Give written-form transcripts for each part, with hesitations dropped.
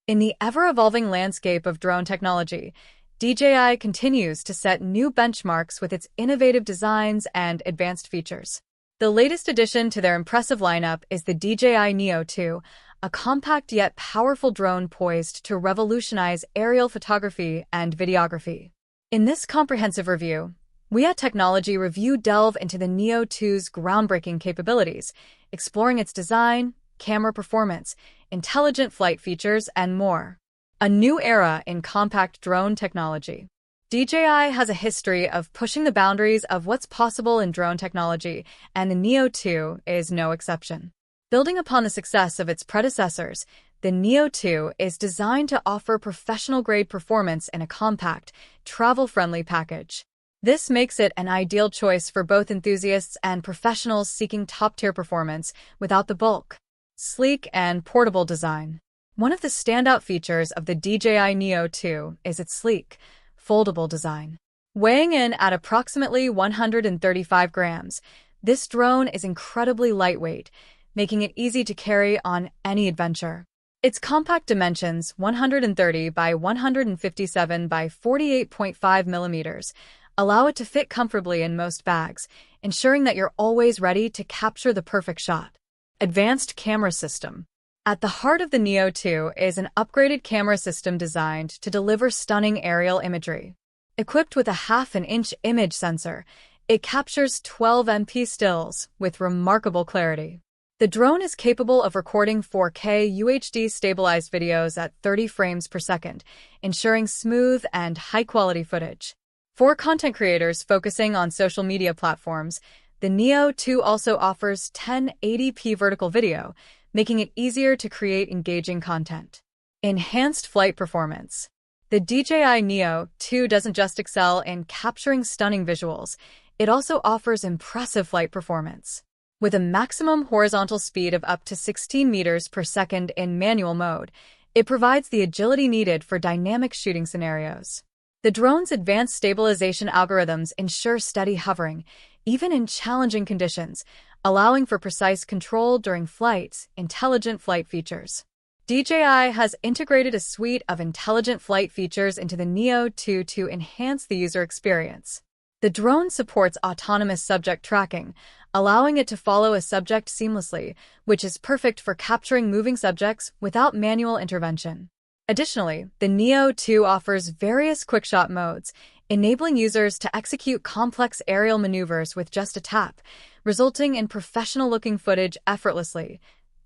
In the ever-evolving landscape of drone technology, DJI continues to set new benchmarks with its innovative designs and advanced features. The latest addition to their impressive lineup is the DJI Neo 2, a compact yet powerful drone poised to revolutionize aerial photography and videography. In this comprehensive review, we at Technology Review delve into the Neo 2's groundbreaking capabilities, exploring its design, camera performance, intelligent flight features, and more. A new era in compact drone technology. DJI has a history of pushing the boundaries of what's possible in drone technology, and the Neo 2 is no exception. Building upon the success of its predecessors, the Neo 2 is designed to offer professional-grade performance in a compact, travel-friendly package. This makes it an ideal choice for both enthusiasts and professionals seeking top-tier performance without the bulk. Sleek and portable design. One of the standout features of the DJI Neo 2 is its sleek, foldable design. Weighing in at approximately 135 grams, this drone is incredibly lightweight, making it easy to carry on any adventure. Its compact dimensions, 130 by 157 by 48.5 millimeters, allow it to fit comfortably in most bags, ensuring that you're always ready to capture the perfect shot. Advanced camera system. At the heart of the Neo 2 is an upgraded camera system designed to deliver stunning aerial imagery. Equipped with a half-inch image sensor, it captures 12 MP stills with remarkable clarity. The drone is capable of recording 4K UHD stabilized videos at 30 frames per second, ensuring smooth and high-quality footage. For content creators focusing on social media platforms, the Neo 2 also offers 1080p vertical video, making it easier to create engaging content. Enhanced flight performance. The DJI Neo 2 doesn't just excel in capturing stunning visuals, it also offers impressive flight performance. With a maximum horizontal speed of up to 16 meters per second in manual mode, it provides the agility needed for dynamic shooting scenarios. The drone's advanced stabilization algorithms ensure steady hovering, even in challenging conditions, allowing for precise control during flights. Intelligent flight features. DJI has integrated a suite of intelligent flight features into the Neo 2 to enhance the user experience. The drone supports autonomous subject tracking, allowing it to follow a subject seamlessly, which is perfect for capturing moving subjects without manual intervention. Additionally, the Neo 2 offers various quickshot modes, enabling users to execute complex aerial maneuvers with just a tap, resulting in professional-looking footage effortlessly.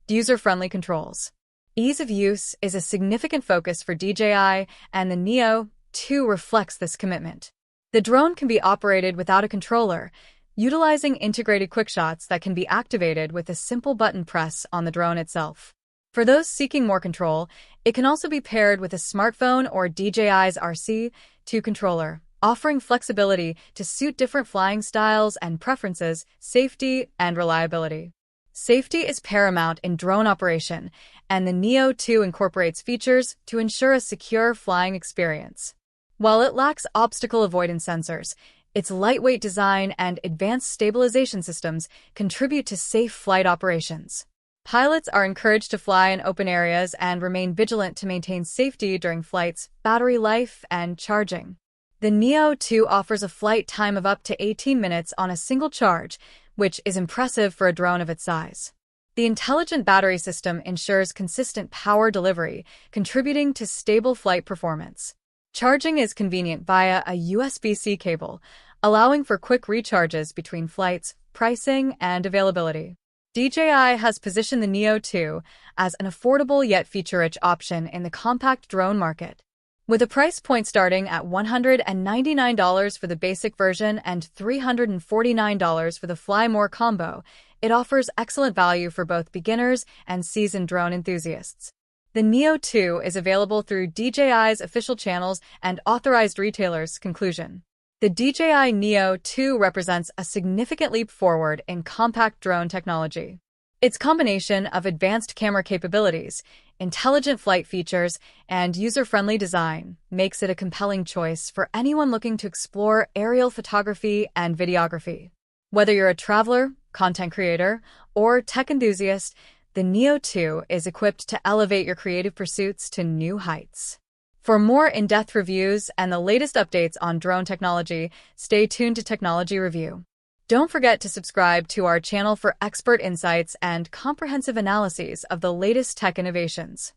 User-friendly controls. Ease of use is a significant focus for DJI, and the Neo 2 reflects this commitment. The drone can be operated without a controller, utilizing integrated quickshots that can be activated with a simple button press on the drone itself. For those seeking more control, it can also be paired with a smartphone or DJI's RC2 controller, offering flexibility to suit different flying styles and preferences, safety, and reliability. Safety is paramount in drone operation, and the Neo 2 incorporates features to ensure a secure flying experience. While it lacks obstacle avoidance sensors, its lightweight design and advanced stabilization systems contribute to safe flight operations. Pilots are encouraged to fly in open areas and remain vigilant to maintain safety during flights, battery life, and charging. The Neo 2 offers a flight time of up to 18 minutes on a single charge, which is impressive for a drone of its size. The intelligent battery system ensures consistent power delivery, contributing to stable flight performance. Charging is convenient via a USB-C cable, allowing for quick recharges between flights. Pricing and availability. DJI has positioned the Neo 2 as an affordable yet feature-rich option in the compact drone market. With a price point starting at $199 for the basic version and $349 for the Fly More combo, it offers excellent value for both beginners and seasoned drone enthusiasts. The Neo 2 is available through DJI's official channels and authorized retailers. Conclusion. The DJI Neo 2 represents a significant leap forward in compact drone technology. Its combination of advanced camera capabilities, intelligent flight features, and user-friendly design makes it a compelling choice for anyone looking to explore aerial photography and videography. Whether you're a traveler, content creator, or tech enthusiast, the Neo 2 is equipped to elevate your creative pursuits to new heights. For more in-depth reviews and the latest updates on drone technology, stay tuned to Technology Review. Don't forget to subscribe to our channel for expert insights and comprehensive analyses of the latest tech innovations.